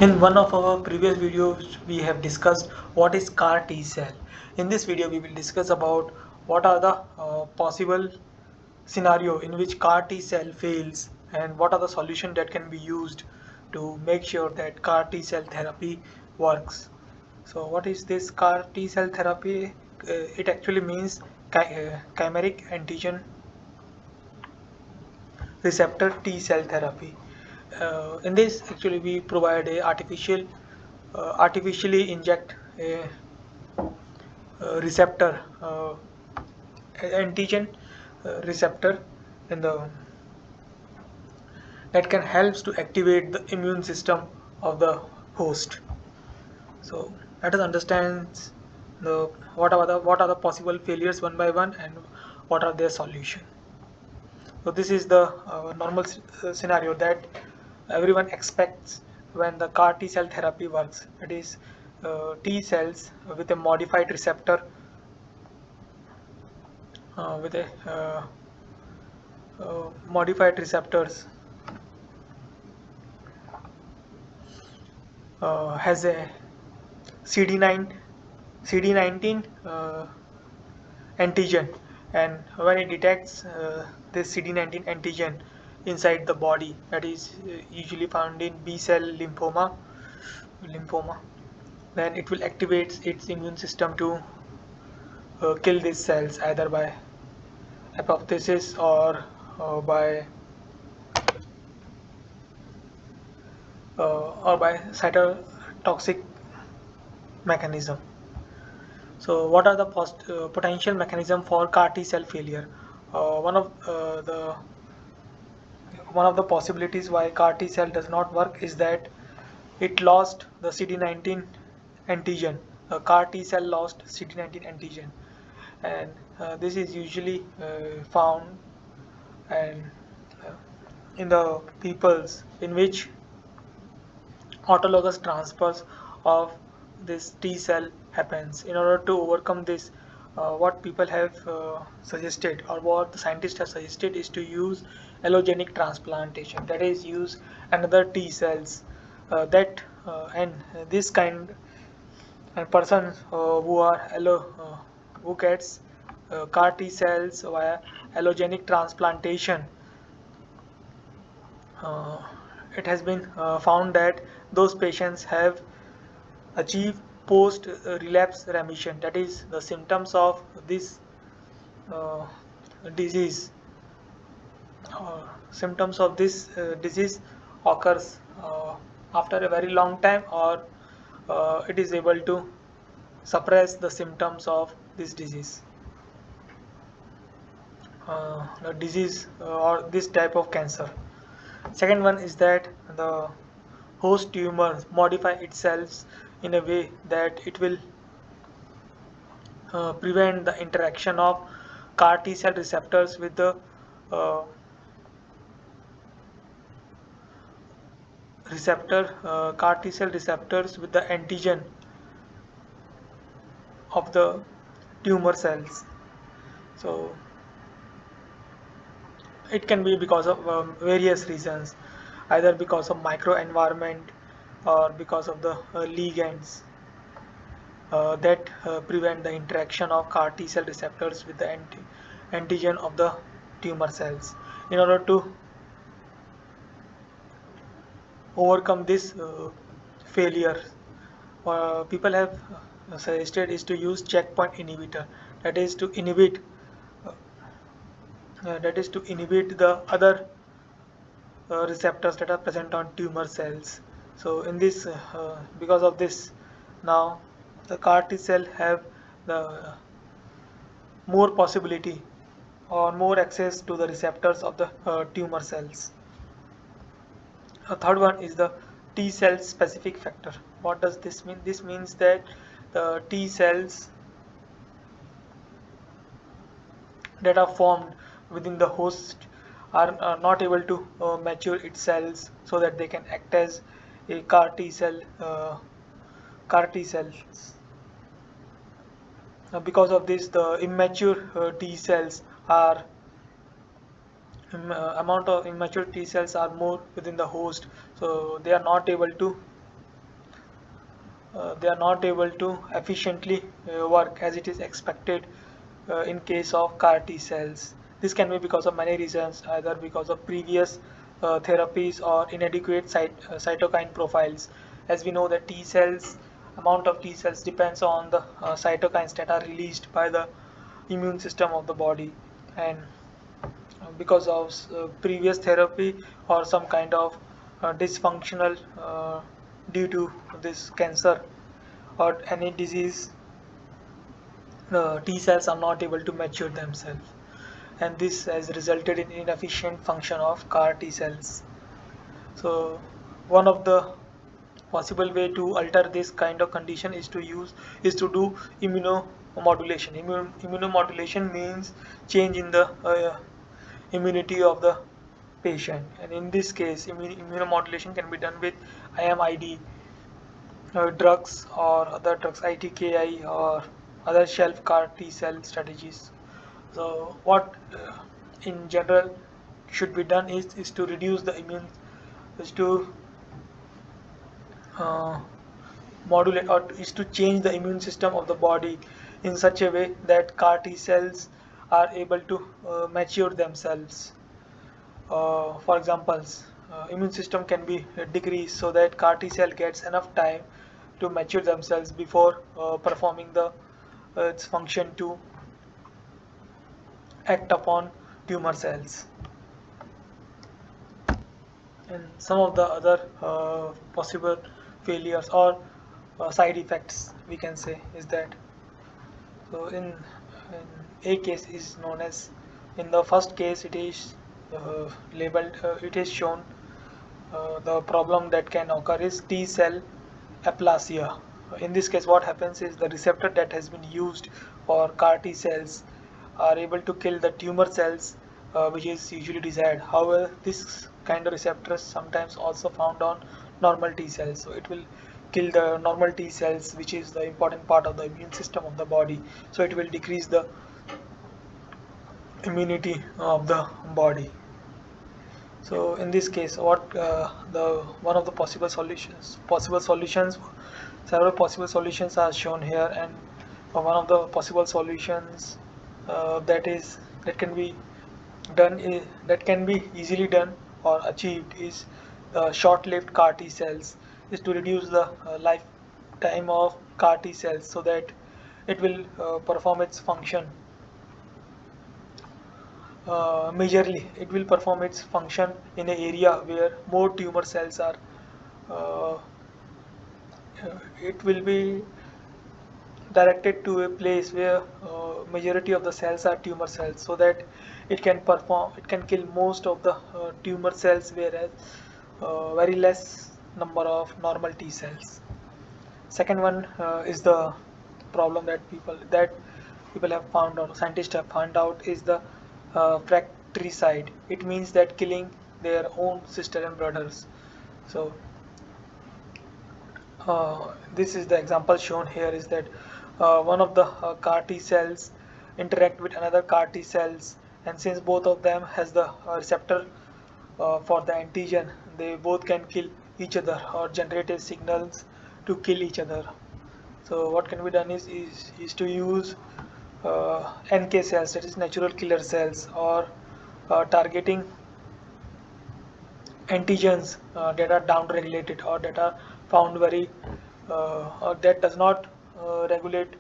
In one of our previous videos, we have discussed what is CAR T cell. In this video, we will discuss about what are the possible scenario in which CAR T cell fails and what are the solutions that can be used to make sure that CAR T cell therapy works. So what is this CAR T cell therapy? It actually means chimeric antigen receptor T cell therapy. In this, actually, we provide a artificially inject a receptor, antigen receptor in the that can helps to activate the immune system of the host. So let us understand the what are the possible failures one by one and what are their solution. So this is the normal scenario that everyone expects when the CAR T cell therapy works. It is T cells with a modified receptor with a modified receptors has a CD9 CD19 antigen, and when it detects this CD19 antigen inside the body, that is usually found in B cell lymphoma, then it will activate its immune system to kill these cells either by apoptosis or by cytotoxic mechanism. So what are the potential mechanism for CAR T cell failure? The one of the possibilities why CAR T cell does not work is that it lost the CD19 antigen. A CAR T cell lost CD19 antigen, and this is usually found and in the peoples in which autologous transfers of this T cell happens. In order to overcome this, what people have suggested or what the scientists have suggested is to use allogenic transplantation. That is, use another T cells that and this kind and persons who gets CAR T cells via allogenic transplantation, uh, it has been found that those patients have achieved post relapse remission. That is, the symptoms of this uh, disease disease occurs after a very long time, or it is able to suppress the symptoms of this disease, the disease or this type of cancer. Second one is that the host tumor modify itself in a way that it will prevent the interaction of CAR T cell receptors with the uh, CAR T cell receptors with the antigen of the tumor cells. So it can be because of various reasons, either because of microenvironment or because of the ligands that prevent the interaction of CAR T cell receptors with the antigen of the tumor cells. In order to overcome this failure, people have suggested is to use checkpoint inhibitor. That is to inhibit uh, the other receptors that are present on tumor cells. So in this, because of this, now the CAR T cell have the more possibility or more access to the receptors of the tumor cells. A third one is the T cell specific factor. What does this mean? This means that the T cells that are formed within the host are not able to mature its cells so that they can act as a CAR T cells. Because of this, the immature T cells are amount of immature T cells are more within the host, so they are not able to they are not able to efficiently work as it is expected in case of CAR T cells. This can be because of many reasons, either because of previous therapies or inadequate cytokine profiles. As we know that T cells, amount of T cells depends on the cytokines that are released by the immune system of the body, and because of previous therapy or some kind of dysfunctional due to this cancer or any disease, T cells are not able to mature themselves, and this has resulted in inefficient function of CAR T cells. So one of the possible way to alter this kind of condition is to do immunomodulation. Immunomodulation means change in the immunity of the patient, and in this case immunomodulation can be done with IMID drugs or other drugs, ITKI or other shelf CAR T cell strategies. So what in general should be done is to reduce the immune, is to uh, modulate, or is to change the immune system of the body in such a way that CAR T cells are able to mature themselves. For examples, immune system can be decreased so that CAR T cell gets enough time to mature themselves before performing the its function to act upon tumor cells. And some of the other possible failures or side effects we can say is that, so in a case is known as, in the first case it is labeled, it is shown the problem that can occur is T cell aplasia. In this case, what happens is the receptor that has been used for CAR T cells are able to kill the tumor cells, which is usually desired. However, this kind of receptors sometimes also found on normal T cells. So it will kill the normal T cells, which is the important part of the immune system of the body. So it will decrease the immunity of the body. So in this case, what the one of the possible solutions, several possible solutions are shown here, and one of the possible solutions that can be that can be easily done or achieved is short-lived CAR T cells, is to reduce the lifetime of CAR T cells so that it will perform its function majorly. It will perform its function in an area where more tumor cells are. Uh, it will be directed to a place where majority of the cells are tumor cells, so that it can kill most of the tumor cells, whereas very less number of normal T cells. Second one is the problem that people have found, or scientists have found out, is the fratricide. It means that killing their own sister and brothers. So this is the example shown here, is that one of the CAR T cells interact with another CAR T cells, and since both of them has the receptor for the antigen, they both can kill each other or generate a signals to kill each other. So what can be done is to use NK cells, that is natural killer cells, or targeting antigens that are down regulated or that are found very or that does not regulate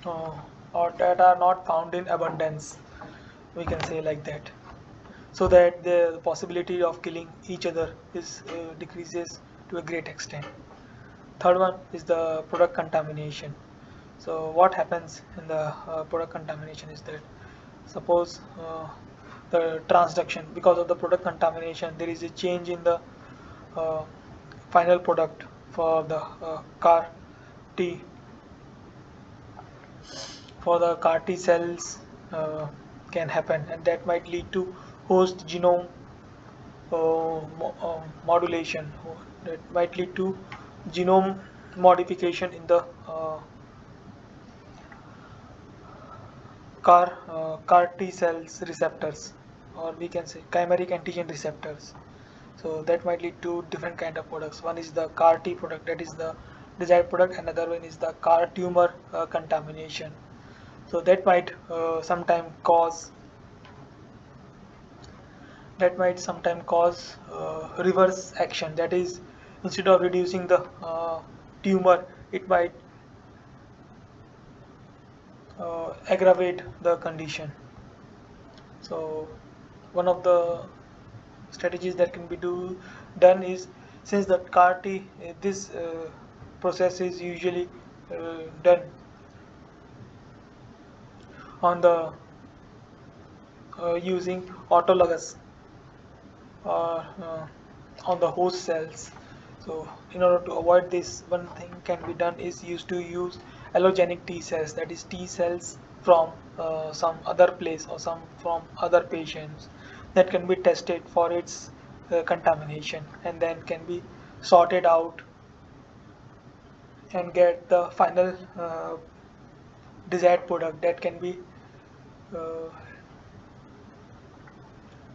uh, or that are not found in abundance, we can say like that, so that the possibility of killing each other is decreases to a great extent. Third one is the product contamination. So what happens in the product contamination is that, suppose the transduction, because of the product contamination there is a change in the uh, final product for the CAR T for the CAR T cells can happen, and that might lead to host genome modulation. That might lead to genome modification in the CAR T cells receptors, or we can say chimeric antigen receptors. So that might lead to different kind of products. One is the CAR T product, that is the desired product. Another one is the CAR tumor contamination. So that might sometime cause reverse action. That is, instead of reducing the tumor, it might aggravate the condition. So one of the strategies that can be done is, since the CAR T, this process is usually done on the using autologous or on the host cells. So in order to avoid this, one thing can be done is used to use allogenic T cells, that is T cells from some other place or some from other patients, that can be tested for its contamination, and then can be sorted out and get the final desired product uh,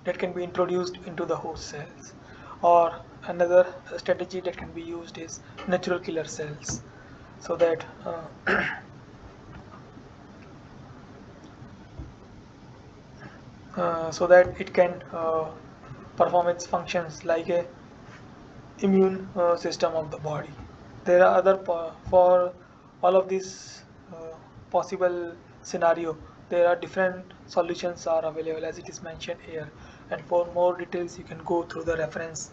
that can be introduced into the host cells. Or another strategy that can be used is natural killer cells, so that so that it can perform its functions like a immune system of the body. There are for all of these possible scenario. There are different solutions are available as it is mentioned here. And for more details, you can go through the reference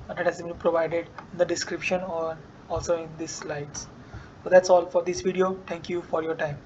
that has been provided in the description or also in these slides. So that's all for this video. Thank you for your time.